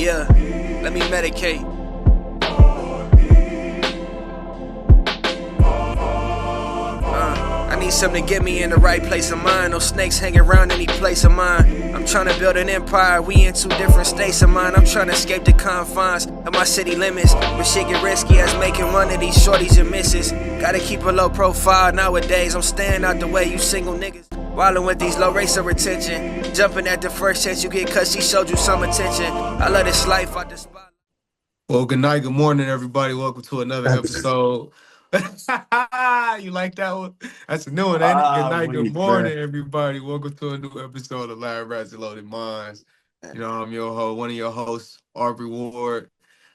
Yeah, let me medicate. I need something to get me in the right place of mind. No snakes hanging around any place of mine. I'm trying to build an empire, we in two different states of mind. I'm trying to escape the confines of my city limits, but shit get risky as making one of these shorties and misses. Gotta keep a low profile nowadays, I'm staying out the way, you single niggas wildin' with these low rates of retention. Jumping at the first chance you get cause she showed you some attention. I love this life, I despise. Well, good night, good morning, everybody. Welcome to another That's episode. You like that one? That's a new one, ain't it? Good night, good weak, bro. morning, everybody. Welcome to a new episode of Live Rats and Loaded Minds. You know, I'm your host, one of your hosts, Aubrey Ward.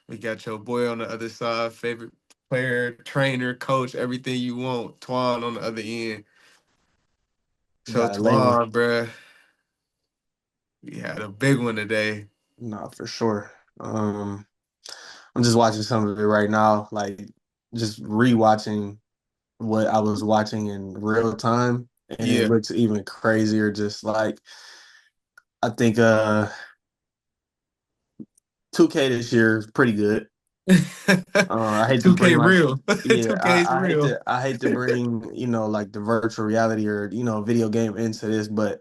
We got your boy on the other side, favorite player, trainer, coach, everything you want. Twan on the other end. You So, gotta label. Twan, bruh, we had a big one today. No, for sure. Um, I'm just watching some of it right now, like just rewatching what I was watching in real time, and it Yeah. looks even crazier. Just like I think 2K this year is pretty good. I hate to 2K bring my real. yeah, 2K is real. I hate to bring, like the virtual reality or, video game into this, but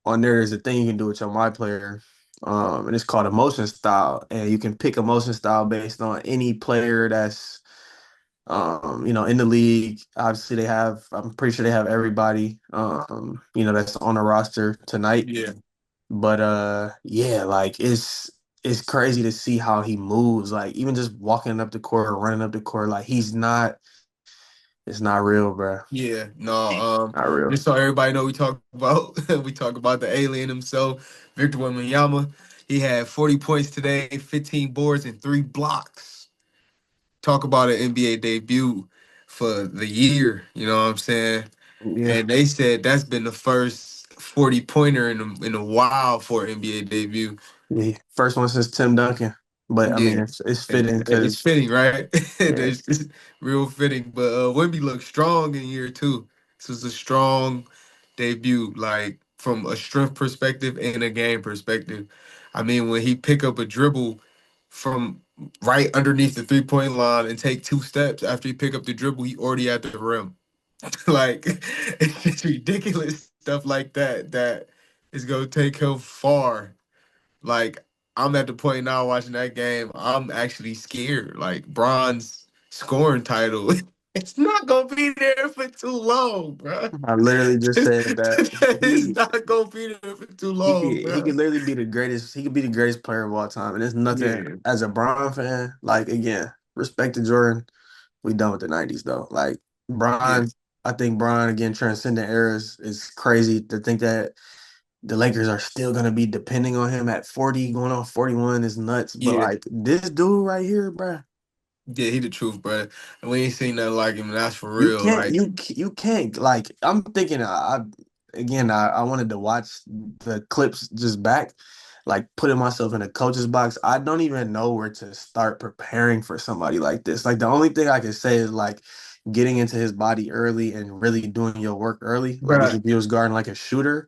on there is a thing you can do with your My Player. And it's called emotion style. And you can pick emotion style based on any player that's in the league. Obviously I'm pretty sure they have everybody that's on the roster tonight. Yeah. But yeah, like it's crazy to see how he moves. Like even just walking up the court or running up the court, like it's not real, bro. Yeah, no, Not real. just so everybody know we talk about we talk about the alien himself, Victor Wembanyama. He had 40 points today, 15 boards, and 3 blocks. Talk about an NBA debut for the year, you know what I'm saying? Yeah. And they said that's been the first 40 pointer in a while for an NBA debut. Yeah, first one since Tim Duncan, but I mean Yeah. it's And fitting it's because fitting, right? yeah, It's real fitting. But Wemby looked strong in year two. This was a strong debut, like from a strength perspective and a game perspective. I mean, when he pick up a dribble from right underneath the 3-point line and take 2 steps after he pick up the dribble, he already at the rim. Like it's just ridiculous stuff like that is gonna take him far. Like I'm at the point now watching that game, I'm actually scared. Like Bron's scoring title, it's not gonna be there for too long, bro. I literally just said that It's not gonna be there for too long, he bro. could literally be the greatest. He could be the greatest player of all time, and it's nothing Yeah, as a Bron fan. Like again, respect to Jordan. We done with the '90s though. Like yeah, Bron, I think Bron again transcending eras is crazy to think that the Lakers are still gonna be depending on him at 40, going on 41 is nuts. But yeah, like this dude right here, bruh. yeah. He the truth, bro. And we ain't seen nothing like him. That's for You real. can't Like, you can't like I'm thinking I wanted to watch the clips just back, like putting myself in a coach's box. I don't even know where to start preparing for somebody like this. Like the only thing I can say is like getting into his body early and really doing your work early. Like bro. if he was guarding like a shooter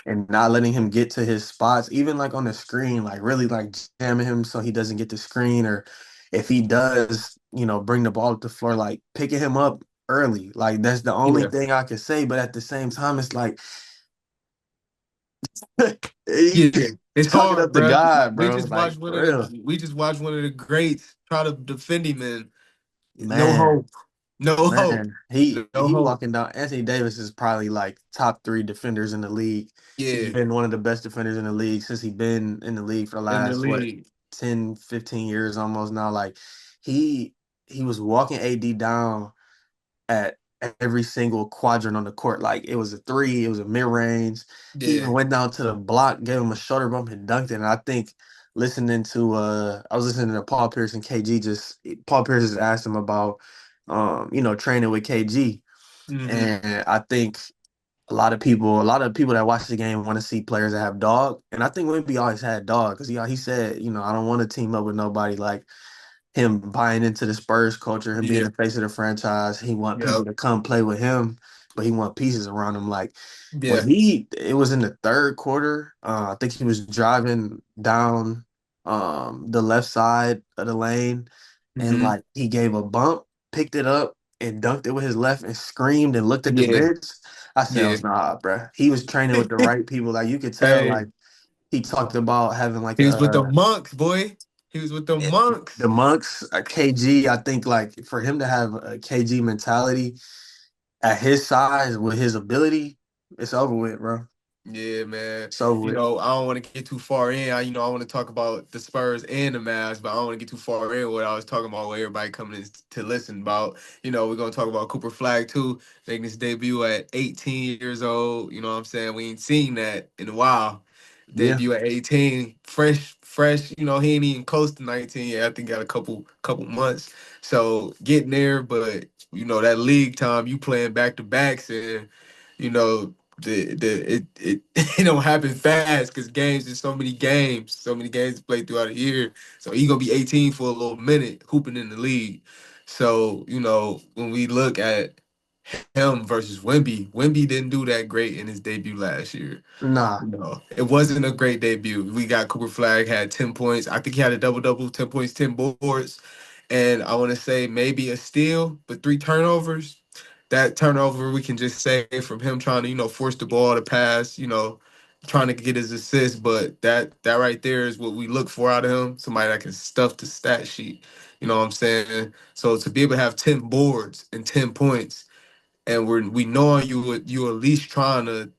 and not letting him get to his spots, even like on the screen, like really like jamming him so he doesn't get the screen, or if he does, bring the ball up the floor, like picking him up early. Like that's the only Yeah, thing I can say. But at the same time, it's like he yeah. It's talking hard, up to bro. God, bro. Like for real. We just watched one of the greats try to defend him, and no Man, hope. No hope. man. He No hope. walking down. Anthony Davis is probably like top three defenders in the league. He's Yeah, been one of the best defenders in the league since he's been in the league for the in the last what league. 10, 15 years almost now. Like he he was walking AD down at every single quadrant on the court. Like it was a three, it was a mid range. He even Yeah. went down to the block, gave him a shoulder bump and dunked it. And I think I was listening to Paul Pierce just asked him about training with KG. Hmm. And I think a lot of people that watch the game want to see players that have dog. And I think Wemby always had dog because he said, I don't want to team up with nobody like him buying into the Spurs culture, him being Yeah. the face of the franchise. He want people Yep. to come play with him, but he want pieces around him. Like Yeah. it was in the third quarter. I think he was driving down. the left side of the lane, and Hmm. like he gave a bump, picked it up, and dunked it with his left, and screamed and looked at the Yeah, bench. I said, "Oh yeah. nah, bruh." He was training with the right people. Like you could tell, Hey, like he talked about having like he was with the monks, boy. He was with the the monks. monks, a KG. I think like for him to have a KG mentality at his size with his ability, it's over with, bro. Yeah, man. It's over with. I don't want to get too far in. I want to talk about the Spurs and the Mavs, but I don't want to get too far in what I was talking about, what everybody coming in to listen about. We're going to talk about Cooper Flagg, too, making his debut at 18 years old. You know what I'm saying? We ain't seen that in a while. Yeah. Debut at 18, fresh. He ain't even close to 19 yet. I think got a couple months. So getting there, but, that league time, you playing back to backs and, you know, it don't happen fast because games there's so many games to play throughout the year. So he gonna be 18 for a little minute hooping in the league. So when we look at him versus Wemby didn't do that great in his debut last year. Nah. It wasn't a great debut. We got Cooper Flag had 10 points. I think he had a double double, 10 points, 10 boards, and I want to say maybe a steal, but three turnovers. That turnover we can just say from him trying to force the ball to pass, trying to get his assist. But that right there is what we look for out of him. Somebody that can stuff the stat sheet. You know what I'm saying? So to be able to have 10 boards and 10 points, and we knowing you at least trying to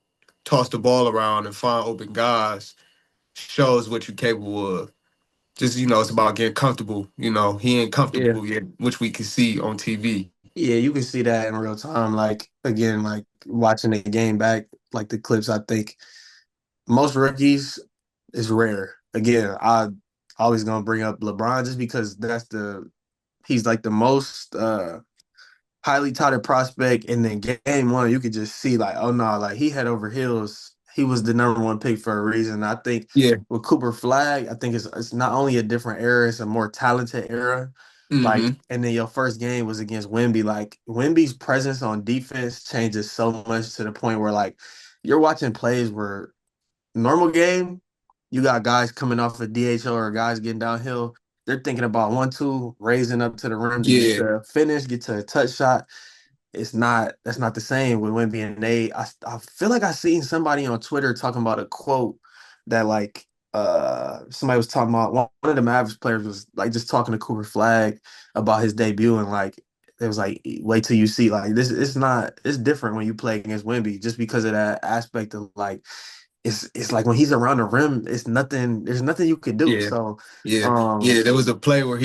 toss the ball around and find open guys shows what you're capable of. Just it's about getting comfortable. He ain't Yeah. comfortable yet, which we can see on TV. Yeah, you can see that in real time. Like again, like watching the game back, like the clips, I think most rookies is rare. Again, I always gonna bring up LeBron just because he's like the most highly touted prospect, and then game one, you could just see like, oh no, like he head over heels. He was the number one pick for a reason. I think Yeah. with Cooper Flag, I think it's not only a different era, it's a more talented era. Like, Hmm. and then your first game was against Wemby. Like Wemby's presence on defense changes so much to the point where like you're watching plays where normal game, you got guys coming off a DHO or guys getting downhill. They're thinking about 1-2, raising up to the rim to get Yeah. to a finish, get to a touch shot. That's not the same with Wemby and Nate. I feel like I seen somebody on Twitter talking about a quote that like somebody was talking about one of the Mavericks players was like just talking to Cooper Flag about his debut and like it was like wait till you see like this it's different when you play against Wemby just because of that aspect of like it's like when he's around the rim there's nothing you could do. Yeah. So Yeah. um Yeah. There was a play where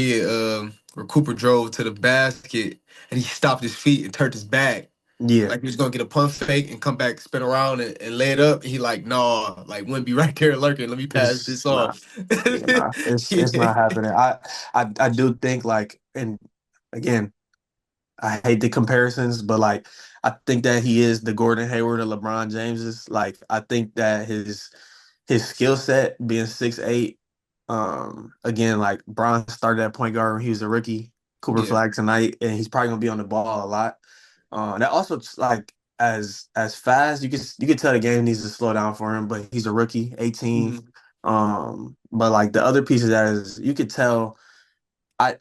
Cooper drove to the basket and he stopped his feet and turned his back. yeah, Like he was gonna get a pump fake and come back, spin around and lay it up. He like, nah, like wouldn't be right there lurking. Let me pass it's this not off. yeah, nah, it's Yeah. not happening. I do think like, and again, I hate the comparisons, but like I think that he is the Gordon Hayward of LeBron James's. Like I think that his skill set being 6'8", again, like Bron started at point guard when he was a rookie. Cooper Yeah. Flag tonight, and he's probably gonna be on the ball a lot. That also like as fast you could tell the game needs to slow down for him, but he's a rookie, 18. Mhm. But like the other piece of that is you could tell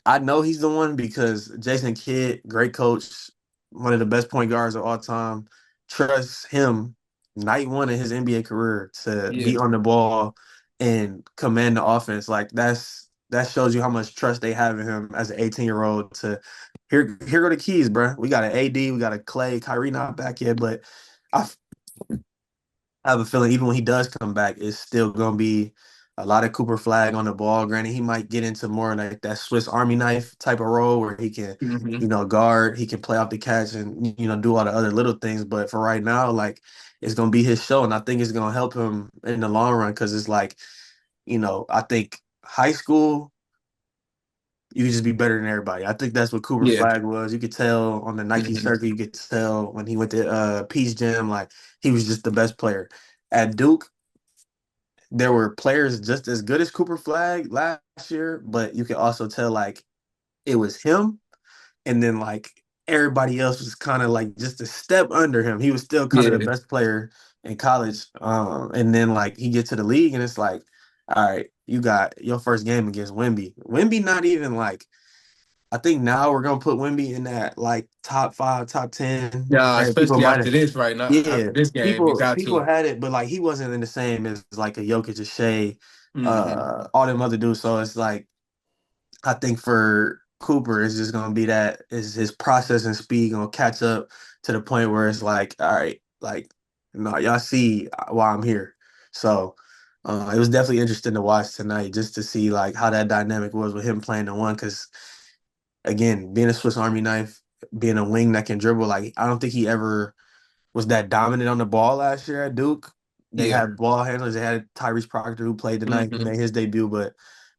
I know he's the one because Jason Kidd, great coach, one of the best point guards of all time, trusts him night one in his NBA career to Yeah. be on the ball and command the offense. Like that shows you how much trust they have in him as an 18-year-old to here go the keys, bro. We got an AD, we got a Clay, Kyrie not back yet, but I I have a feeling even when he does come back, it's still gonna be a lot of Cooper Flag on the ball. Granted, he might get into more like that Swiss Army knife type of role where he can, Hmm. guard, he can play off the catch and do all the other little things. But for right now, like it's gonna be his show, and I think it's gonna help him in the long run because it's like, I think high school you could just be better than everybody. I think that's what Cooper Yeah. Flag was. You could tell on the Nike Hmm. circuit, you could tell when he went to Peace Jam, like he was just the best player. At Duke, there were players just as good as Cooper Flag last year, but you can also tell like it was him, and then like everybody else was kind of like just a step under him. He was still kind of the Yeah. best player in college, and then like he gets to the league, and it's like All right, you got your first game against Wemby. Wemby not even like I think now we're gonna put Wemby in that like top five, top 10. Yeah, And people especially might after have this, right now, yeah, after this game, you people got people to. had it, but like he wasn't in the same as like a Jokic, a Shea, Hmm. all them other dudes. So it's like I think for Cooper, it's just gonna be that is his processing speed gonna catch up to the point where it's like, all right, like no, y'all see why I'm here. So it was definitely interesting to watch tonight just to see like how that dynamic was with him playing the one. Because again, being a Swiss Army knife, being a wing that can dribble, like I don't think he ever was that dominant on the ball last year at Duke. They Yeah. had ball handlers. They had Tyrese Proctor who played tonight. He Hmm. made his debut, but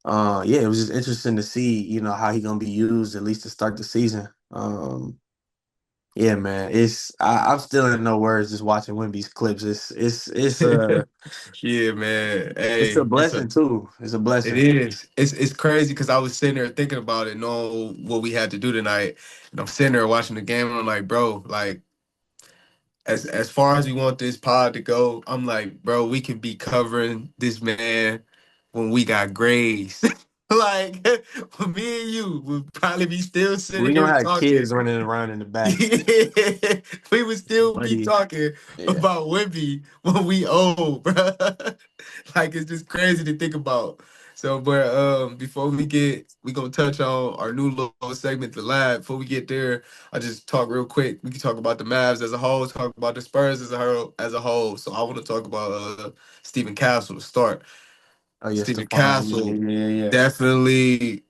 yeah, it was just interesting to see, how he gonna be used at least to start the season. Yeah, man, I'm still in no words just watching Wemby's clips. Yeah, man. It's a Hey, blessing too. It's a it blessing. is. It's crazy because I was sitting there thinking about it, knowing what we had to do tonight, and I'm sitting there watching the game, and I'm like, bro, like as far as we want this pod to go, I'm like, bro, we could be covering this man when we got grades. Like, when me and you would probably be still sitting We gonna here have talking. kids running around in the back, Yeah, we would still be buddy. talking Yeah. about Wemby when we old, bro. Like it's just crazy to think about. So, but before we gonna touch on our new little segment, the lab. Before we get there, I just talk real quick. We can talk about the Mavs as a whole, talk about the Spurs as a whole. So, I want to talk about Stephen Castle to start. Oh yeah, Stephen Stephon. Yeah, Castle yeah, yeah, yeah. definitely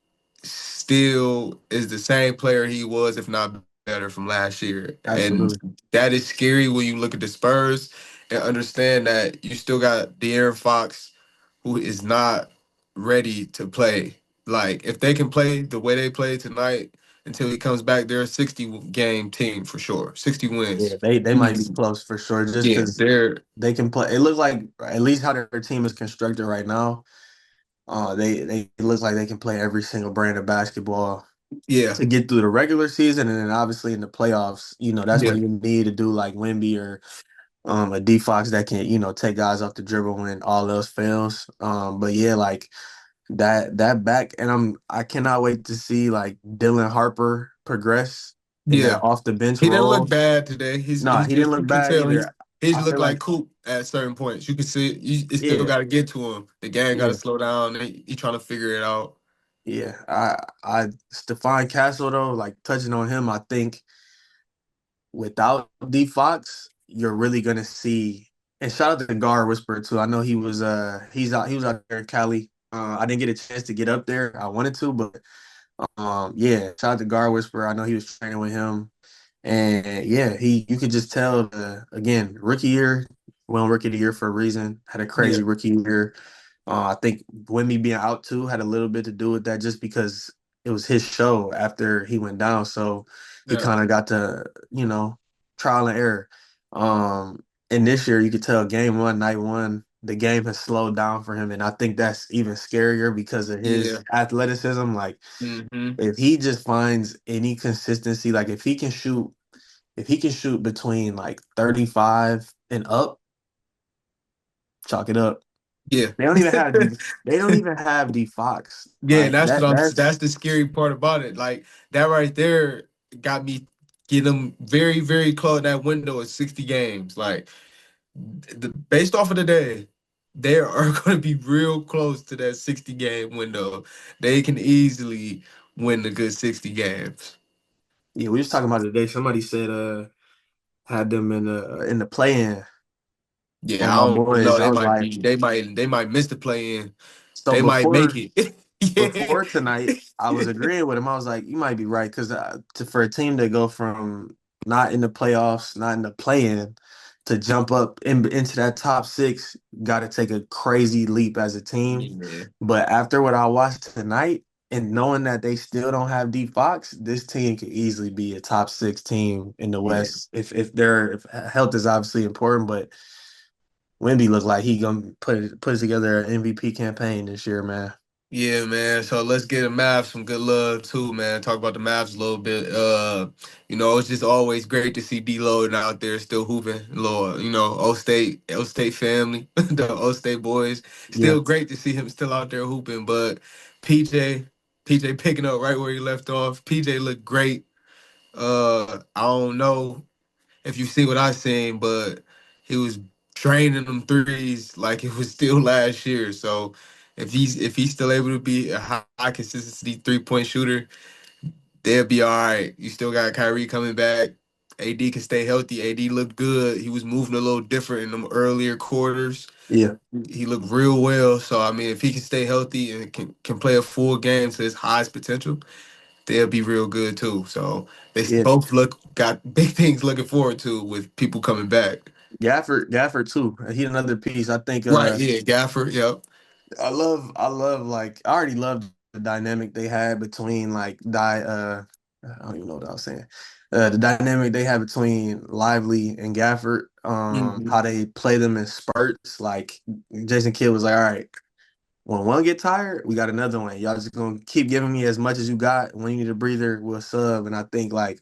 still is the same player he was, if not better, from last year. And Absolutely. that is scary when you look at the Spurs and understand that you still got De'Aaron Fox, who is not ready to play. Like, if they can play the way they played tonight until he comes back, they're a 60-game team for sure. 60 Yeah, wins. they might be Easy. close for sure, just Yeah, because they're they can play. It looks like at least how their team is constructed right now. They it looks like they can play every single brand of basketball yeah, to get through the regular season, and then obviously in the playoffs, that's yeah, when you need to do like Wemby or a D Fox that can take guys off the dribble when all else fails. But yeah, like that back, and I cannot wait to see like Dylan Harper progress in yeah. that off the bench He didn't look role. bad today. No, He's he didn't just you look can bad tell either. he's I look feel like like Coop at certain points. You can see it still yeah, got to get to him. The game got to yeah. slow down. He trying to figure it out. Yeah, I Stephon Castle though, like touching on him, I think without D Fox, you're really gonna see. And shout out to Gar Whisperer too. I know he was out there in Cali. I didn't get a chance to get up there. I wanted to, but yeah, shout out to Gar Whisperer. I know he was training with him, and yeah, you could just tell again rookie year, won rookie of the year for a reason. Had a Yeah, crazy rookie year. I think Wemby being out too had a little bit to do with that, just because it was his show after he went down, so he yeah, kind of got to trial and error. And this year you could tell game one, night one, the game has slowed down for him, and I think that's even scarier because of his yeah. athleticism. Like Hmm. if he just finds any consistency, like if he can shoot between like 35 and up, chalk it up. Yeah, They don't even have they don't even have D Fox. yeah. Like That's what that I'm. that's That's the scary part about it. Like that right there got me get them very very close. That window is 60 games. Like based off of the day, they are going to be real close to that 60 game window. They can easily win the good 60 games. yeah, we was talking about it today. Somebody said had them in the play in Yeah, on I my don't boys. know. I They was might like, be. They might miss the play in. so They might make it. Yeah. before tonight, I was agreeing with him. I was like, you might be right because for a team to go from not in the playoffs, not in the play-in, to jump up into that top six, got to take a crazy leap as a team. Yeah. But after what I watched tonight, and knowing that they still don't have D Fox, this team could easily be a top six team in the Yeah. West. If health is obviously important, but Wemby looked like he gonna put together an MVP campaign this year, man. Yeah, man. So let's get the Mavs some good love too, man. Talk about the Mavs a little bit. It's just always great to see D-Lo out there still hooping. Lord, O State family, the O State boys. Yeah, Still great to see him still out there hooping. But PJ, PJ picking up right where he left off. PJ looked great. I don't know if you see what I seen, but he was draining them threes like it was still last year. So if he's still able to be a high consistency 3-point shooter, they'll be all right. You still got Kyrie coming back. AD can stay healthy. AD looked good. He was moving a little different in them earlier quarters. yeah, He looked real well. So I mean, if he can stay healthy and can play a full game to his highest potential, they'll be real good too. So yeah. both got big things looking forward to with people coming back. Gafford too. He another piece. I think Right, yeah, Gafford, yep. I love like I already loved the dynamic they had between like I don't even know what I was saying. The dynamic they had between Lively and Gafford, Hmm. how they play them in spurts. Like Jason Kidd was like, all right, when one get tired, we got another one. Y'all just gonna keep giving me as much as you got. When you need a breather, we'll sub. And I think like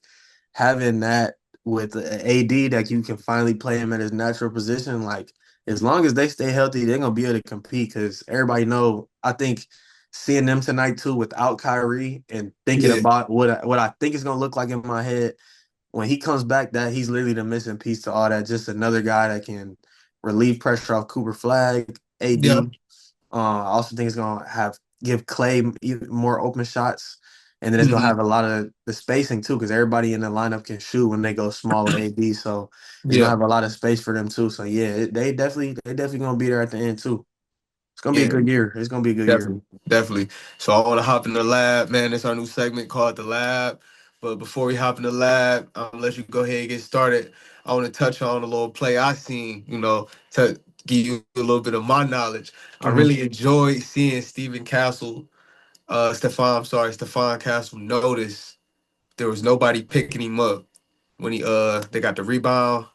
having that with a AD that you can finally play him at his natural position, like as long as they stay healthy, they're gonna be able to compete. Because everybody know, I think seeing them tonight too without Kyrie and thinking Yeah, about what I think is gonna look like in my head when he comes back, that he's literally the missing piece to all that. Just another guy that can relieve pressure off Cooper Flagg, yep, AD. I also think it's gonna have give Clay even more open shots, and then it's gonna hmm, have a lot of the spacing too, because everybody in the lineup can shoot when they go small with AD. So it's gonna yeah, have a lot of space for them too. So yeah, they definitely gonna be there at the end too. It's gonna be a yeah, good year. It's gonna be a good year. definitely, definitely. So I want to hop in the lab, man. It's our new segment called the lab. But before we hop in the lab, let you go ahead and get started. I want to touch on a little play I seen, to give you a little bit of my knowledge. I Hmm. really enjoyed seeing Stefan Castle notice there was nobody picking him up when they got the rebound.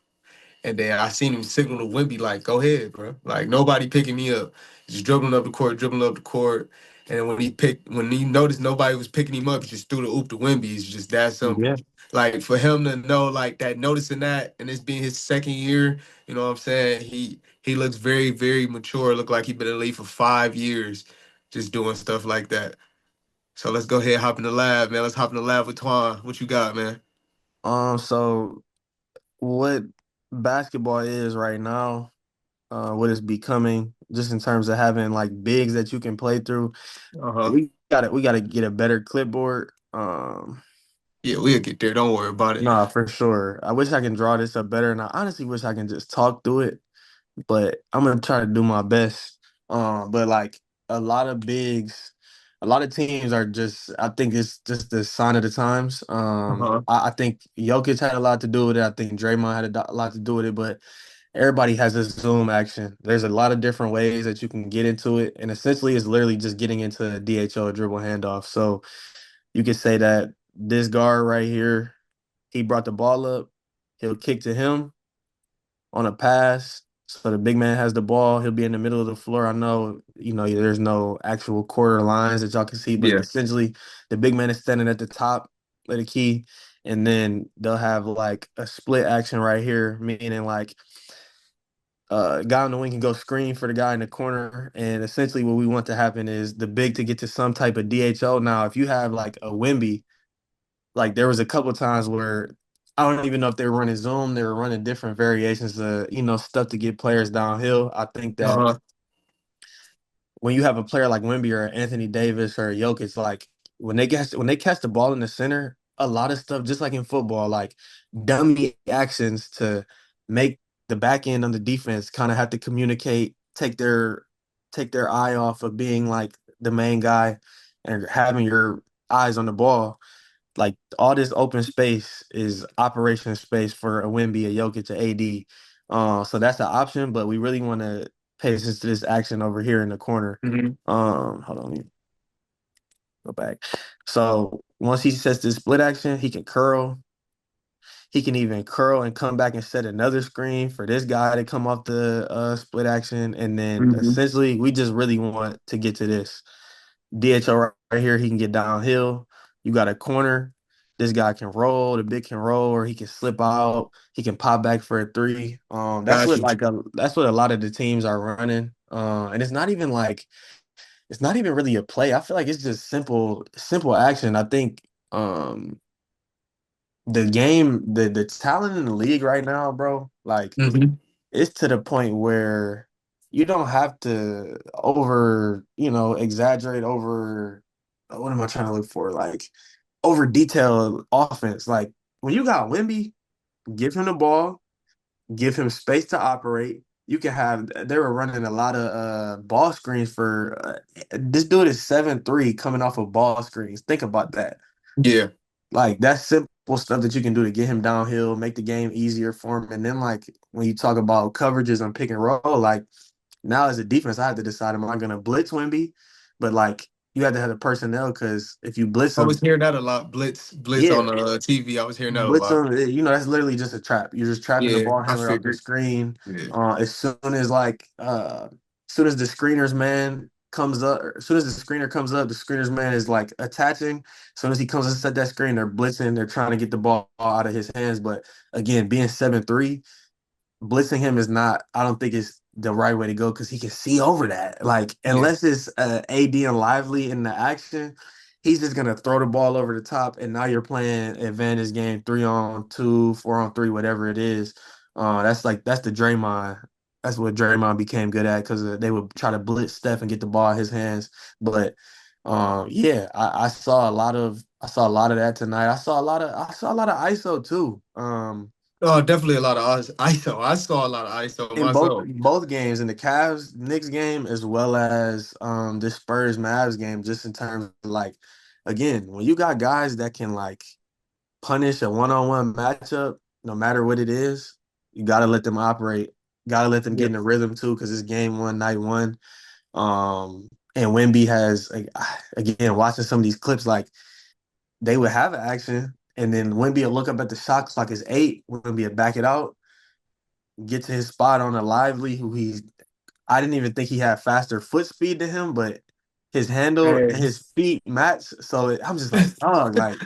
And then I seen him signal to Wemby like, "Go ahead, bro. Like nobody picking me up. Just dribbling up the court." And then when he noticed nobody was picking him up, he just threw the oop to Wemby. It's just that Yeah. simple. Like for him to know like that, noticing that, and it's being his second year. You know what I'm saying? He looks very very mature. Look like he been in the league for 5 years, just doing stuff like that. So let's go ahead and hop in the lab, man. Let's hop in the lab with Twan. What you got, man? So what basketball is right now, what it's becoming, just in terms of having like bigs that you can play through. Uh huh. We gotta get a better clipboard. Yeah, we'll get there. Don't worry about it. Nah, for sure. I wish I can draw this up better, and I honestly wish I can just talk through it. But I'm gonna try to do my best. But like a lot of bigs, a lot of teams are just. I think it's just the sign of the times. Uh huh. I think Jokic had a lot to do with it. I think Draymond had a lot to do with it. But everybody has this zoom action. There's a lot of different ways that you can get into it, and essentially, it's literally just getting into a DHO, dribble handoff. So you could say that this guard right here, he brought the ball up. He'll kick to him on a pass. So the big man has the ball. He'll be in the middle of the floor. I know, there's no actual quarter lines that y'all can see, but Yeah. essentially the big man is standing at the top of the key. And then they'll have like a split action right here, meaning like guy on the wing can go screen for the guy in the corner. And essentially what we want to happen is the big to get to some type of DHO. Now, if you have like a Wemby, like there was a couple times where I don't even know if they were running zone, they were running different variations of, stuff to get players downhill. I think Uh that huh. when you have a player like Wemby or Anthony Davis or Jokic, like when they catch the ball in the center, a lot of stuff, just like in football, like dummy actions to make the back end on the defense kind of have to communicate, take their eye off of being like the main guy and having your eyes on the ball. Like all this open space is operation space for a Wemby, a Jokic, a AD. So that's the option, but we really want to pay attention to this action over here in the corner. Hmm. Hold on, let me go back. So once he sets this split action, he can curl. He can even curl and come back and set another screen for this guy to come off the split action. And then Hmm. essentially, we just really want to get to this. DHO right here, he can get downhill. You got a corner. This guy can roll. The big can roll, or he can slip out. He can pop back for a three. That's Got what you. that's what a lot of the teams are running. And it's not even like it's not even really a play. I feel like it's just simple action. I think the game, the talent in the league right now, bro, like Hmm. it's to the point where you don't have to exaggerate over what am I trying to look for? Like over detailed offense. Like when you got Wemby, give him the ball, give him space to operate. You can have they were running a lot of ball screens for this dude is 7'3" coming off of ball screens. Think about that. Yeah. Like that's simple stuff that you can do to get him downhill, make the game easier for him. And then like when you talk about coverages on pick and roll, like now as a defense, I have to decide, am I gonna blitz Wemby? But like you have to have the personnel because if you blitz I him, was hearing that a lot. Blitz yeah, on the TV. I was hearing that a blitz lot. him, that's literally just a trap. You're just trapping the Yeah, ball I handler off the figured. screen. Yeah. As soon as the screener's man comes up, or as soon as the screener comes up, the screener's man is like attaching. As soon as he comes to set that screen, they're blitzing. They're trying to get the ball out of his hands. But again, being 7'3", blitzing him is not, I don't think it's the right way to go because he can see over that. Like, Yeah. unless it's AD and Lively in the action, he's just gonna throw the ball over the top, and now you're playing advantage game 3-on-2, 4-on-3, whatever it is. That's the Draymond. That's what Draymond became good at because they would try to blitz Steph and get the ball in his hands. But yeah, I saw a lot of that tonight. I saw a lot of ISO too. Oh, definitely a lot of ISO. I saw a lot of ISO In both myself. both games, in the Cavs Knicks game as well as the Spurs Mavs game, just in terms of like again, when you got guys that can like punish a one-on-one matchup, no matter what it is, you gotta let them operate. Gotta let them get Yeah. in the rhythm too, because it's game one, night one. And Wemby has like, again, watching some of these clips, like they would have action, and then Wemby will look up at the shot clock is 8. Wemby will back it out, get to his spot on a lively who he's I didn't even think he had faster foot speed than him, but his handle and Hey. his feet match. So I'm just like, oh, like,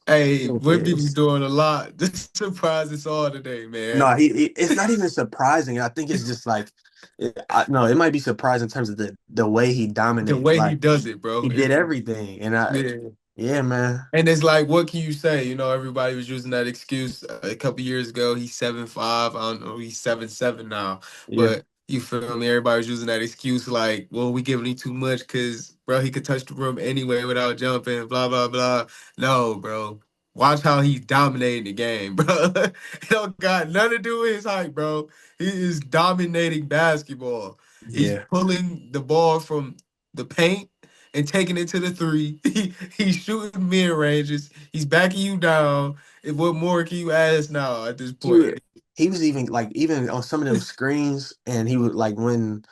Hey, okay. Wemby was doing a lot. This surprised us all today, man. No, it's not even surprising. I think it's just like, no, it might be surprising in terms of the way he The dominates. way he Like does it, he bro. did everything, and Yeah. yeah, man, And it's like, what can you say? You know, everybody was using that excuse a couple years ago. He's 7'5". I don't know. He's 7'7" now. yeah, But you feel me? Everybody was using that excuse like, well, we giving him too much because, bro, he could touch the rim anyway without jumping, blah, blah, blah. No, bro. Watch how he's dominating the game, bro. It don't got nothing to do with his height, bro. He is dominating basketball. He's yeah. pulling the ball from the paint and taking it to the three. He's shooting mid ranges. He's backing you down. And what more can you ask now at this He wa- point? he was even on some of them screens, and he would like when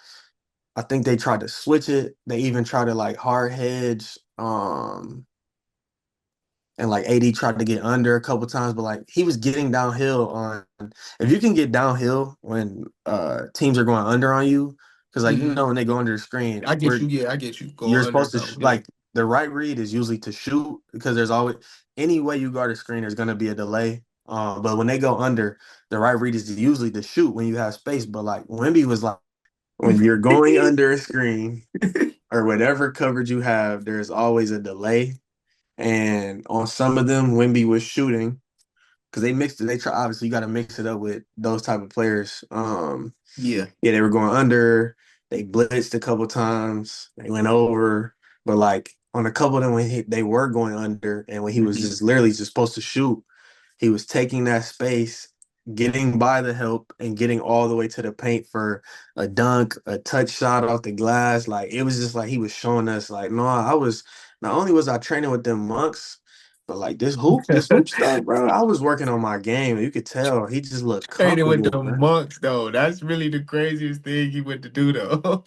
I think they tried to switch it. They even tried to like hard hedge. And like AD tried to get under a couple times, but like he was getting downhill on. If you can get downhill when teams are going under on you, because like Hmm. when they go under the screen, I get you. Yeah, I get you. you're Going under supposed to something. Yeah. like the right read is usually to shoot because there's always any way you guard a screen, there's gonna be a delay. But when they go under, the right read is usually to shoot when you have space. But like Wemby was like, when you're going under a screen or whatever coverage you have, there's always a delay. And on some of them, Wemby was shooting because they mixed it. They try obviously you got to mix it up with those type of players. Yeah. Yeah, they were going under. They blitzed a couple times. They went over, but like on a couple of them when they were going under, and when he was Mhm. just literally just supposed to shoot, he was taking that space, getting by the help, and getting all the way to the paint for a dunk, a touch shot off the glass. Like it was just like he was showing us, like, no, I was not only was I training with them monks, but like this hoop stuff, bro. I was working on my game. You could tell he just looked Training with comfortable, the man. monks, though. That's really the craziest thing he went to do, though.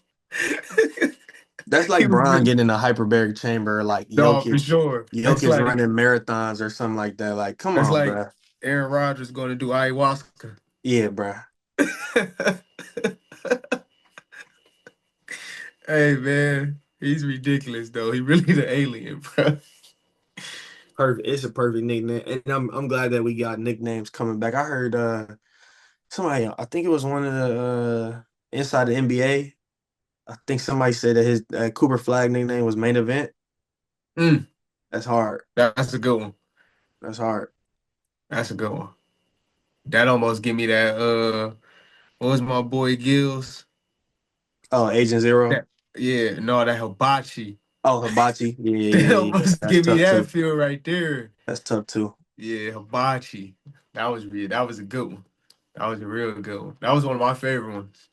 That's He like was Brian really, getting in a hyperbaric chamber, like no, for Jokic. sure. Jokic running marathons or something like that. Like, come That's on, like bro. Aaron Rodgers going to do ayahuasca. Yeah, bro. Hey, man. He's ridiculous though. He really the alien, bro. Perfect. It's a perfect nickname, and I'm glad that we got nicknames coming back. I heard somebody, I think it was one of the inside the NBA. I think somebody said that his Cooper Flag nickname was main event. Mm, That's hard. that's a good one. That's hard. That's a good one. That almost give me that. What was my boy Gills? Oh, Agent Zero. That yeah, no, that hibachi. Oh, Hibachi. Yeah, yeah, That yeah, yeah, yeah. almost That's give me tough that too. feel right there. That's tough too. Yeah, hibachi. That was real. That was a good one. That was a real good one. That was one of my favorite ones.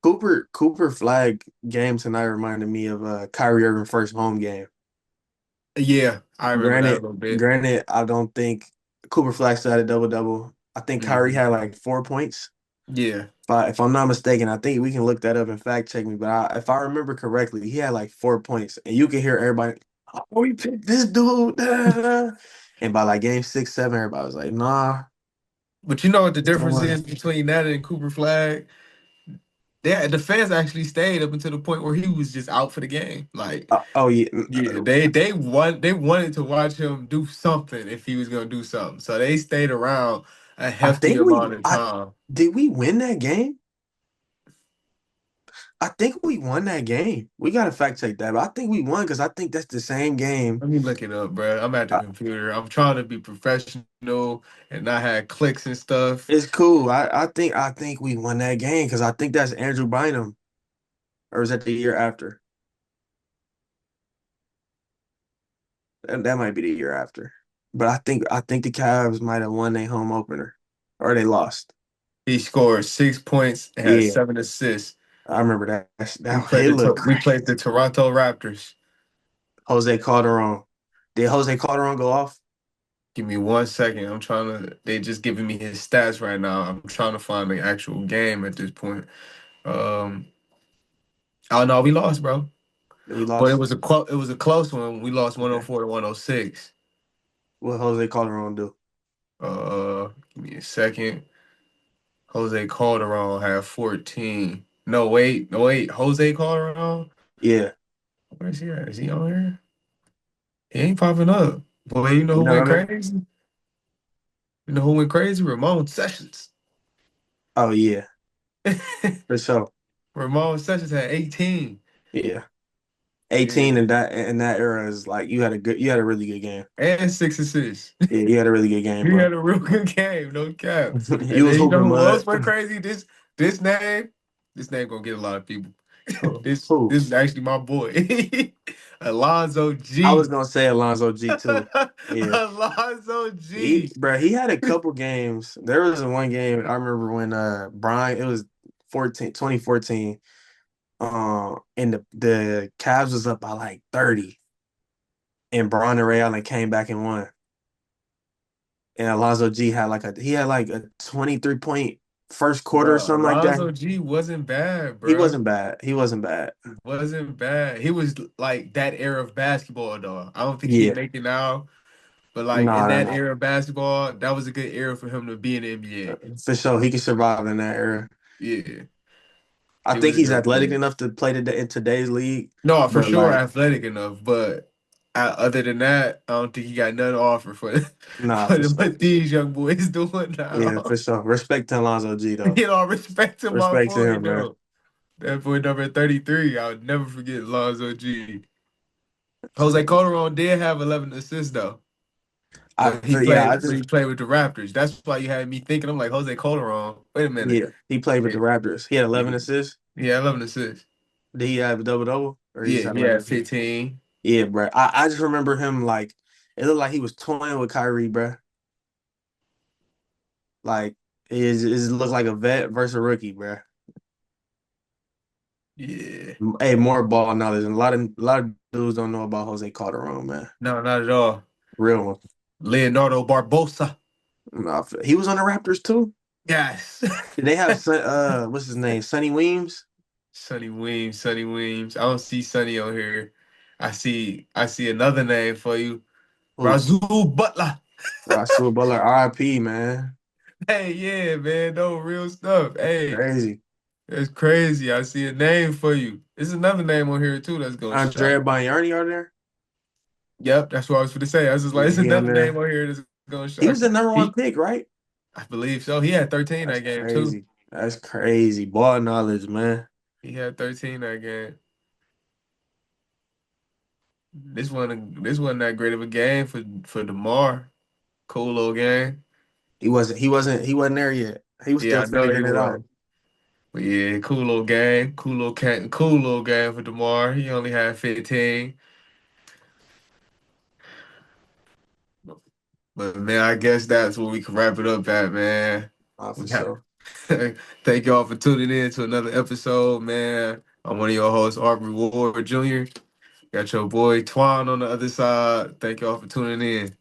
Cooper Flag game tonight reminded me of Kyrie Irving first home game. Yeah, I remember that a Granted, little bit. granted, I don't think Cooper Flag still had a double double. I think Kyrie Hmm. had like 4 points. Yeah, If I'm not mistaken, I think we can look that up and fact check me. But if I remember correctly, he had like 4 points, and you can hear everybody, "Oh, we picked this dude." Da, da, da." And by like game 6, 7, everybody was like, "Nah, but you know what the it's the difference one." is between that and Cooper Flag? The fans actually stayed up until the point where he was just out for the game. Like, Oh yeah, yeah, they wanted to watch him do something if he was gonna do something. So they stayed around a I hefty think we. amount of I time. did we win that game? I think we won that game. We gotta fact check that, but I think we won because I think that's the same game. Let me look it up, bro. I'm at the Uh, computer. I'm trying to be professional and not have clicks and stuff. It's cool. I think we won that game because I think that's Andrew Bynum, or is that the year after? That might be the year after. But I think the Cavs might have won their home opener, or they lost. He scored 6 points and had Yeah, 7 assists. I remember that. It looked We played crazy. the Toronto Raptors. Jose Calderon. Did Jose Calderon go off? Give me 1 second. I'm trying to. They just giving me his stats right now. I'm trying to find the actual game at this point. Um. Oh no, we lost, bro. We But lost. it was a close one. We lost Okay. 104 to 106. What Jose Calderon do? Give me a second. Jose Calderon had 14. No, wait, no, wait. Jose Calderon? Yeah, Where is he at? Is he on here? He ain't popping up. Boy, you know you who know went what I mean? crazy? You know who went crazy? Ramon Sessions. Oh yeah, for sure. Ramon Sessions had 18. Yeah, 18 Yeah. in that era is like you had a really good game. And 6 assists. Yeah, you had a really good game, He bro. had a real good game, no cap. And You was then you know hooping who else mud. went crazy? This name, this name gonna get a lot of people. Who? This is actually my boy, Alonzo I was G. gonna say Alonzo G too. Yeah. Alonzo He, G. bro, he had a couple games. There was one game I remember when Brian, it was 2014. And the Cavs was up by like 30, and Brian and Ray Allen came back and won. And Alonzo G had like a 23-point first quarter or Bro, something like that. Alonzo G wasn't bad, He bro. wasn't bad. He wasn't bad. Wasn't bad. He was like that era of basketball, though. I don't think he Yeah. make it now, but like No, in no, that no. era of basketball, that was a good era for him to be in the NBA. For sure, he can survive in that era. Yeah, I it was think a he's good athletic player. enough to play in today's league, No, for but sure, like, athletic enough, but other than that, I don't think he got nothing to offer for nah, for for sure. what these young boys doing Yeah, for now. sure. Respect to Alonzo G though. You know, respect to my Respect to boy, him, man. though. That boy number 33, I would never forget Lonzo G. Jose Calderon did have 11 assists though, but Yeah, he played with the Raptors. That's why you had me thinking. I'm like Jose Calderon. Wait a minute. he played with Yeah, the Raptors. He had 11 yeah, assists. yeah, 11 assists. Did he have a double double or he just Yeah, had he 11 had assists? 15. Yeah, bro. I just remember him like it looked like he was toying with Kyrie, bro. Like it looked like a vet versus a rookie, bro. Yeah, Hey, more ball knowledge, and a lot of dudes don't know about Jose Calderon, man. no, not at all. Real one. Leonardo Barbosa. Nah, he was on the Raptors too. Yes. Did they have what's his name? Sonny Weems? Sonny Weems, Sonny Weems. I don't see Sonny on here. I see another name for you. Who? Razul Butler. Rasul Butler, RIP, man. Hey, yeah, man. No real stuff. Hey, Crazy. That's crazy. I see a name for you. There's another name on here too that's gonna shock. Andrea Bagnani on there. Yep, that's what I was going to say. I was just like, Yeah, there's he on another name there. on here that's gonna He shock was the you. number one He, pick, right? I believe so. He had 13 That's that game too. crazy. That's crazy. Ball knowledge, man. He had 13 that game. This wasn't that great of a game for DeMar. Cool little game. He wasn't there yet. He was Yeah, still I know he figuring it was. out. But yeah, cool little game. Cool little game for DeMar. He only had 15. But man, I guess that's where we can wrap it up at, man. For We got sure. thank y'all for tuning in to another episode, man. I'm one of your hosts, Aubrey Ward Jr. Got your boy Twan on the other side. Thank y'all for tuning in.